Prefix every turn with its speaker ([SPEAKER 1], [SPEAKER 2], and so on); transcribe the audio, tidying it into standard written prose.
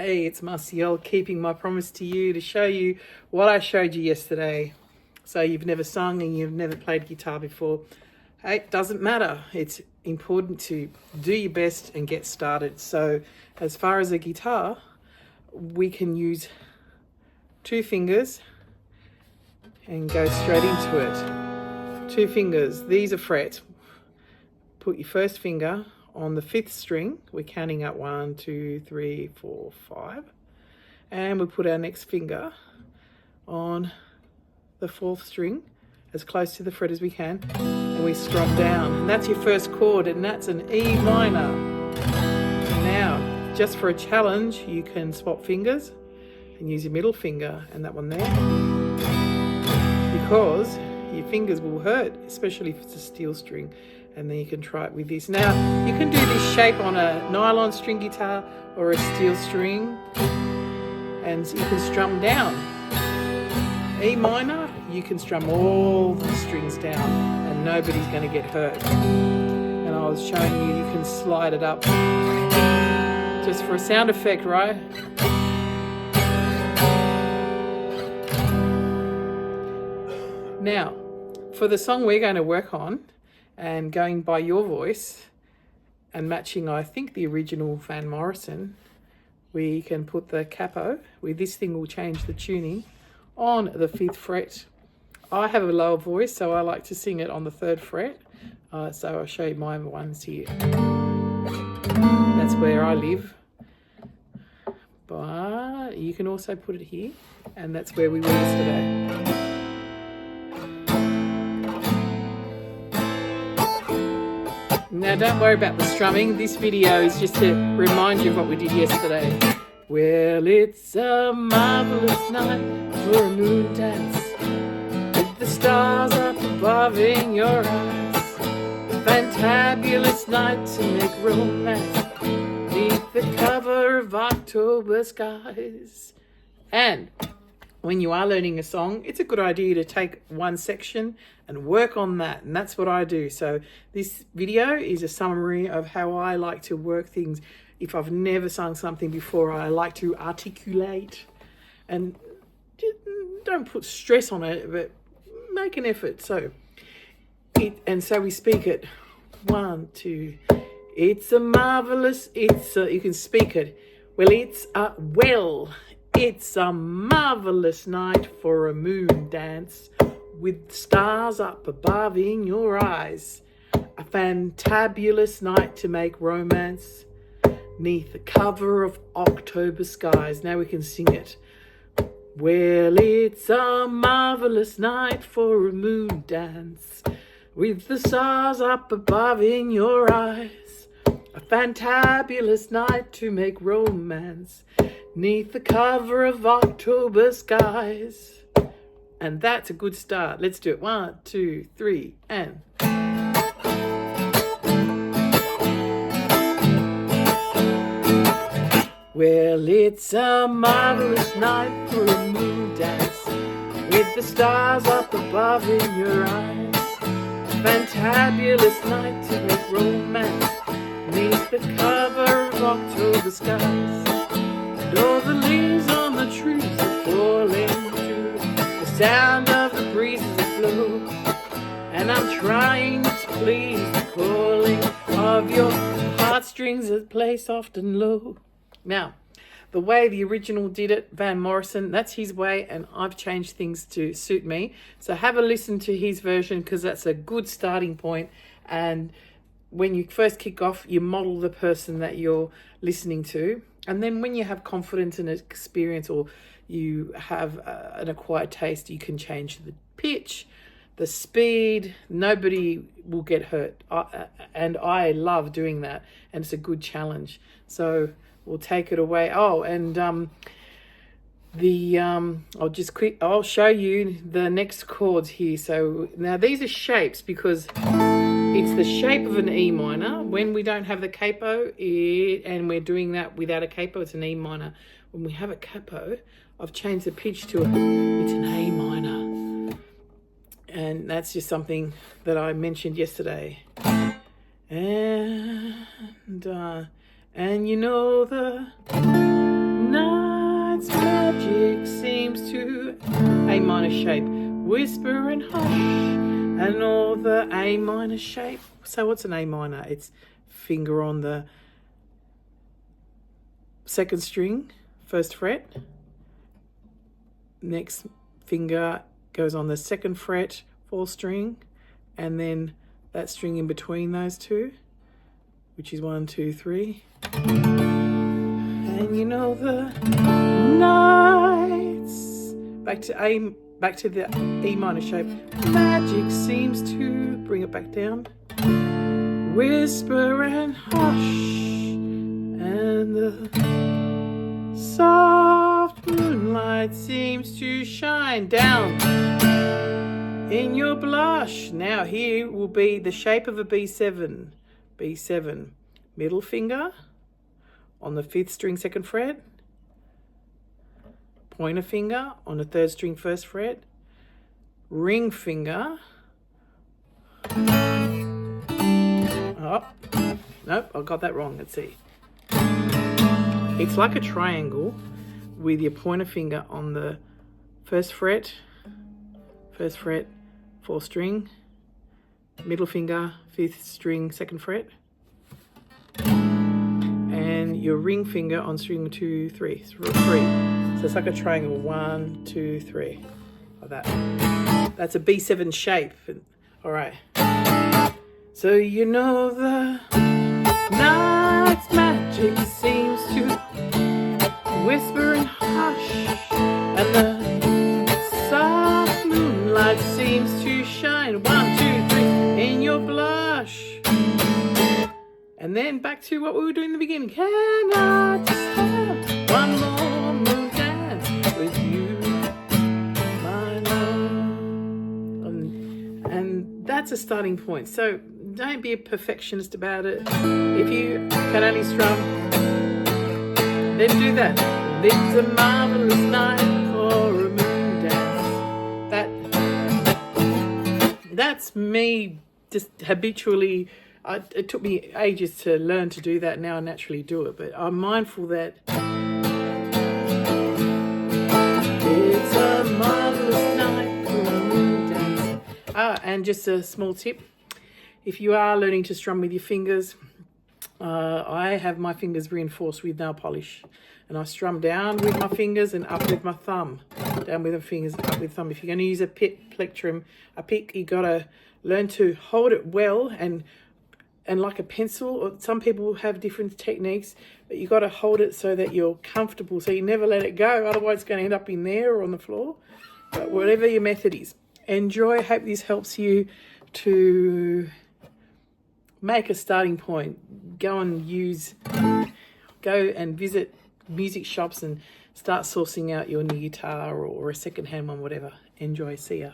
[SPEAKER 1] Hey, it's Marciel, keeping my promise to you to show you what I showed you yesterday. So you've never sung and you've never played guitar before. Hey, it doesn't matter. It's important to do your best and get started. So as far as a guitar, we can use 2 fingers and go straight into it. 2 fingers, these are frets. Put your first finger on the 5th string. We're counting up 1, 2, 3, 4, 5. And we put our next finger on the 4th string, as close to the fret as we can, and we strum down. And that's your first chord, and that's an E minor. Now, just for a challenge, you can swap fingers and use your middle finger and that one there, because your fingers will hurt, especially if it's a steel string. And then you can try it with this. Now, you can do this shape on a nylon string guitar or a steel string, and you can strum down. E minor, you can strum all the strings down and nobody's going to get hurt. And I was showing you can slide it up just for a sound effect, right? Now, for the song we're going to work on, and going by your voice and matching, I think, the original Van Morrison, we can put the capo, with this thing will change the tuning, on the 5th fret. I have a lower voice, so I like to sing it on the 3rd fret. So I'll show you my ones here. That's where I live. But you can also put it here, and that's where we were yesterday. Now, don't worry about the strumming. This video is just to remind you of what we did yesterday. Well, it's a marvelous night for a moon dance, with the stars up above in your eyes. A fantabulous night to make romance, beneath the cover of October skies. And when you are learning a song, it's a good idea to take one section and work on that. And that's what I do. So this video is a summary of how I like to work things. If I've never sung something before, I like to articulate. And don't put stress on it, but make an effort. So we speak it. 1, 2. It's a marvelous, you can speak it. It's a marvelous night for a moon dance, with stars up above in your eyes. A fantabulous night to make romance, neath the cover of October skies. Now we can sing it. Well, it's a marvelous night for a moon dance, with the stars up above in your eyes. A fantabulous night to make romance, neath the cover of October skies. And that's a good start. Let's do it. 1, 2, 3, and... Well, it's a marvelous night for a moon dance, with the stars up above in your eyes. A fantabulous night to make romance, neath the cover of October skies. And all the leaves on the trees are falling to the sound of the breezes aflow. And I'm trying to please the calling of your heartstrings that play soft and low. Now, the way the original did it, Van Morrison, that's his way, and I've changed things to suit me. So have a listen to his version, because that's a good starting point. And when you first kick off, you model the person that you're listening to. And then when you have confidence and experience, or you have an acquired taste, you can change the pitch, the speed. Nobody will get hurt. And I love doing that. And it's a good challenge. So we'll take it away. Oh, and I'll show you the next chords here. So now these are shapes, because it's the shape of an E minor. When we don't have the capo, and we're doing that without a capo, it's an E minor. When we have a capo, I've changed the pitch to it's an A minor. And that's just something that I mentioned yesterday. And you know the minor shape, whisper and hush, and all the A minor shape. So what's an A minor? It's finger on the second string, first fret. Next finger goes on the second fret, fourth string, and then that string in between those two, which is 1, 2, 3. And you know the nights. Back to the E minor shape. Magic seems to bring it back down. Whisper and hush, and the soft moonlight seems to shine down in your blush. Now here will be the shape of a B7. B7, middle finger on the 5th string, 2nd fret, pointer finger on the 3rd string, 1st fret, ring finger. Oh, nope, I got that wrong. Let's see. It's like a triangle with your pointer finger on the 1st fret, 4th string, middle finger, 5th string, 2nd fret, and your ring finger on string 2, 3. So it's like a triangle, 1, 2, 3, like that. That's a B7 shape. All right. So you know the night's magic seems to whisper and hush, and the soft moonlight seems to shine, 1, 2, 3, in your blush. And then back to what we were doing in the beginning. Can I just have one more moon dance with you, my love? And that's a starting point. So don't be a perfectionist about it. If you can only strum, then do that. It's a marvelous night for a moon dance. That's me just habitually. It took me ages to learn to do that. Now I naturally do it, but I'm mindful that it's a marvelous night for a moon dance. And just a small tip. If you are learning to strum with your fingers, I have my fingers reinforced with nail polish, and I strum down with my fingers and up with my thumb. Down with the fingers, up with thumb. If you're going to use a plectrum, a pick, you got to learn to hold it well and like a pencil. Or some people have different techniques, but you got to hold it so that you're comfortable, so you never let it go. Otherwise, it's going to end up in there or on the floor. But whatever your method is, enjoy. I hope this helps you to make a starting point. Go and visit music shops and start sourcing out your new guitar or a second-hand one, whatever. Enjoy. See ya.